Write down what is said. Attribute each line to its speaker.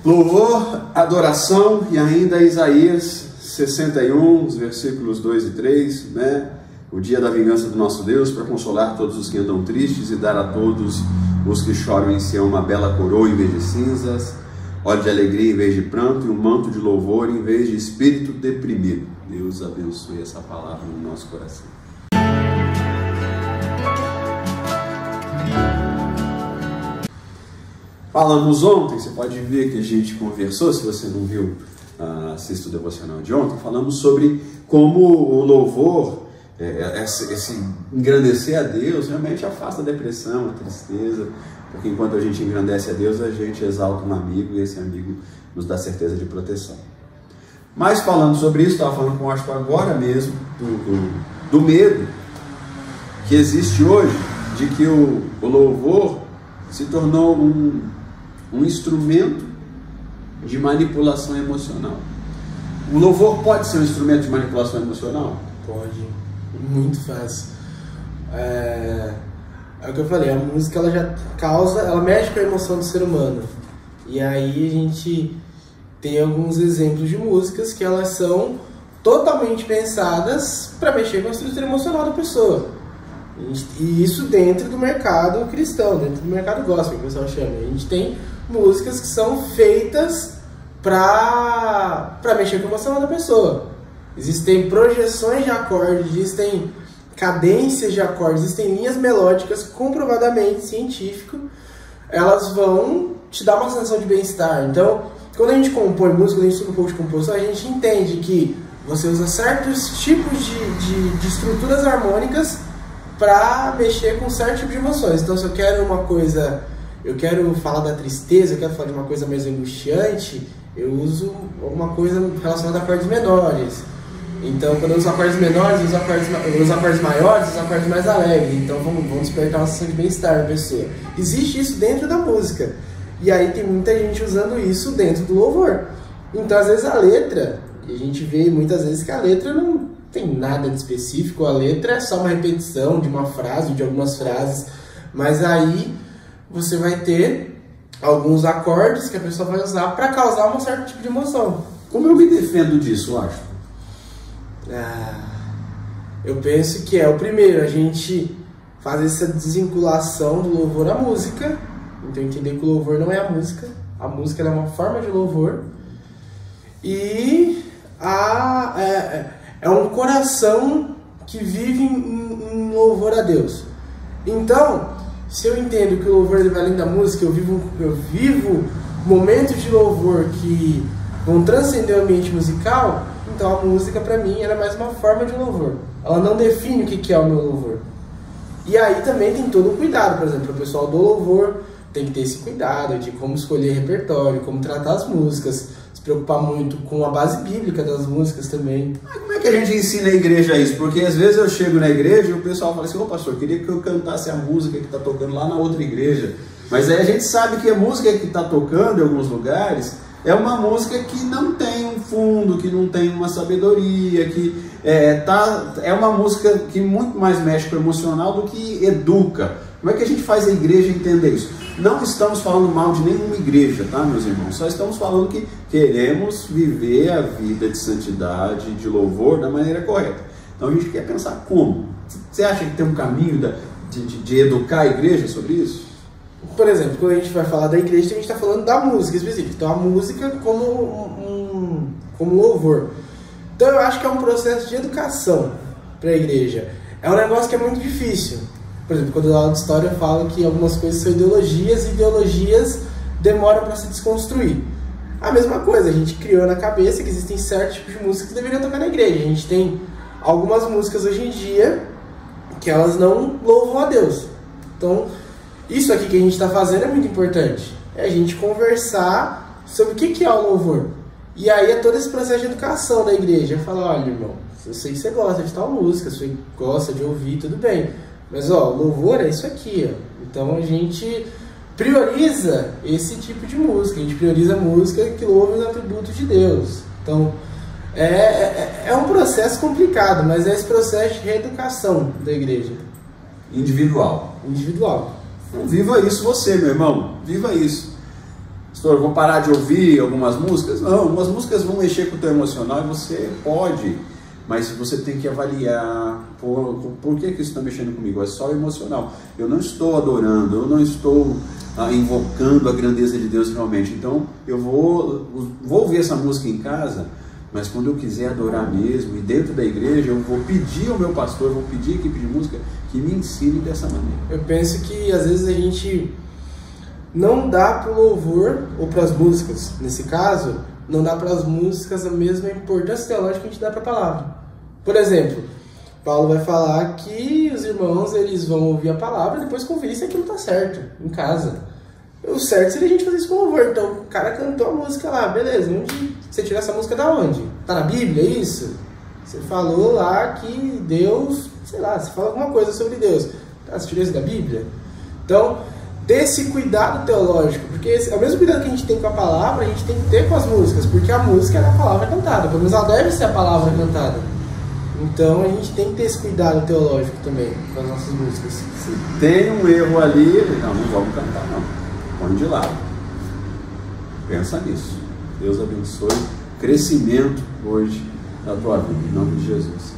Speaker 1: Louvor, adoração e ainda Isaías 61, os versículos 2 e 3, né? O dia da vingança do nosso Deus, para consolar todos os que andam tristes e dar a todos os que choram em Sião uma bela coroa em vez de cinzas, óleo de alegria em vez de pranto e um manto de louvor em vez de espírito deprimido. Deus abençoe essa palavra no nosso coração. Falamos ontem, você pode ver que a gente conversou, se você não viu, assista o devocional de ontem, falamos sobre como o louvor, esse engrandecer a Deus, realmente afasta a depressão, a tristeza, porque enquanto a gente engrandece a Deus, a gente exalta um amigo e esse amigo nos dá certeza de proteção. Mas falando sobre isso, estava falando com o Asco agora mesmo, do medo que existe hoje, de que o louvor se tornou um instrumento de manipulação emocional. O louvor pode ser um instrumento de manipulação emocional?
Speaker 2: Pode, muito fácil. É o que eu falei, a música ela já causa, ela mexe com a emoção do ser humano. E aí a gente tem alguns exemplos de músicas que elas são totalmente pensadas para mexer com a estrutura emocional da pessoa. E isso dentro do mercado cristão, dentro do mercado gospel, que o pessoal chama. A gente tem músicas que são feitas para mexer com a emoção da pessoa. Existem projeções de acordes, existem cadências de acordes, existem linhas melódicas comprovadamente científico. Elas vão te dar uma sensação de bem-estar. Então, quando a gente compõe música, quando a gente estuda um pouco de composição, a gente entende que você usa certos tipos de estruturas harmônicas para mexer com certo tipo de emoções. Então, se eu quero uma coisa, eu quero falar da tristeza, eu quero falar de uma coisa mais angustiante, eu uso alguma coisa relacionada a acordes menores. Então, quando eu uso acordes menores, eu uso acordes maiores, eu uso acordes mais alegres. Então, vamos despertar uma sensação de bem-estar na pessoa. Existe isso dentro da música. E aí tem muita gente usando isso dentro do louvor. Então, às vezes a letra, e a gente vê muitas vezes que a letra não tem nada de específico, a letra é só uma repetição de uma frase, de algumas frases, mas aí você vai ter alguns acordes que a pessoa vai usar para causar um certo tipo de emoção.
Speaker 1: Como eu me defendo disso, acho?
Speaker 2: Eu penso que o primeiro, a gente faz essa desvinculação do louvor à música, então entender que o louvor não é a música é uma forma de louvor, e é um coração que vive em louvor a Deus. Então, se eu entendo que o louvor ele vai além da música, eu vivo momentos de louvor que vão transcender o ambiente musical, então a música para mim ela é mais uma forma de louvor. Ela não define o que é o meu louvor. E aí também tem todo um cuidado, por exemplo, o pessoal do louvor tem que ter esse cuidado de como escolher repertório, como tratar as músicas, se preocupar muito com a base bíblica das músicas também.
Speaker 1: Como é que a gente ensina a igreja isso? Porque às vezes eu chego na igreja e o pessoal fala assim: ô pastor, queria que eu cantasse a música que está tocando lá na outra igreja. Mas aí a gente sabe que a música que está tocando em alguns lugares é uma música que não tem um fundo, que não tem uma sabedoria, que é uma música que muito mais mexe com o emocional do que educa. Como é que a gente faz a igreja entender isso? Não estamos falando mal de nenhuma igreja, tá, meus irmãos? Só estamos falando que queremos viver a vida de santidade, de louvor, da maneira correta. Então a gente quer pensar como. Você acha que tem um caminho de educar a igreja sobre isso?
Speaker 2: Por exemplo, quando a gente vai falar da igreja, a gente está falando da música específica. Então a música como louvor. Então eu acho que é um processo de educação para a igreja. É um negócio que é muito difícil. Por exemplo, quando eu aula de história eu falo que algumas coisas são ideologias, e ideologias demoram para se desconstruir. A mesma coisa, a gente criou na cabeça que existem certos tipos de música que deveriam tocar na igreja. A gente tem algumas músicas hoje em dia que elas não louvam a Deus. Então, isso aqui que a gente está fazendo é muito importante. É a gente conversar sobre o que é o louvor. E aí é todo esse processo de educação da igreja. Falar: olha, irmão, eu sei que você gosta de tal música, você gosta de ouvir, tudo bem. Mas, louvor é isso aqui, ó. Então a gente prioriza esse tipo de música. A gente prioriza a música que louva os atributos de Deus. Então, é um processo complicado, mas é esse processo de reeducação da igreja.
Speaker 1: Individual.
Speaker 2: Individual.
Speaker 1: Então, viva isso você, meu irmão. Viva isso. pastor, eu vou parar de ouvir algumas músicas. Não, algumas músicas vão mexer com o teu emocional e você pode, mas você tem que avaliar por que isso está mexendo comigo. É só emocional. Eu não estou adorando, eu não estou invocando a grandeza de Deus realmente. Então eu vou ouvir essa música em casa, mas quando eu quiser adorar mesmo, e dentro da igreja, eu vou pedir ao meu pastor, eu vou pedir à equipe de música que me ensine dessa maneira.
Speaker 2: Eu penso que às vezes a gente não dá para o louvor, ou para as músicas, nesse caso, não dá para as músicas a mesma importância teológica que a gente dá para a palavra. Por exemplo, Paulo vai falar que os irmãos eles vão ouvir a palavra e depois conferir se aquilo está certo, em casa. O certo seria a gente fazer isso com louvor. Então, o cara cantou a música lá, beleza, onde você tirou essa música da onde? Tá na Bíblia, é isso? Você falou lá que Deus, sei lá, você fala alguma coisa sobre Deus. Tá, você tirou isso da Bíblia? Então, ter esse cuidado teológico, porque é o mesmo cuidado que a gente tem com a palavra, a gente tem que ter com as músicas, porque a música é a palavra cantada, pelo menos ela deve ser a palavra cantada. Então a gente tem que ter esse cuidado teológico também com as nossas músicas.
Speaker 1: Se tem um erro ali, não vamos cantar não, põe de lado. Pensa nisso. Deus abençoe. Crescimento hoje na tua vida, em nome de Jesus.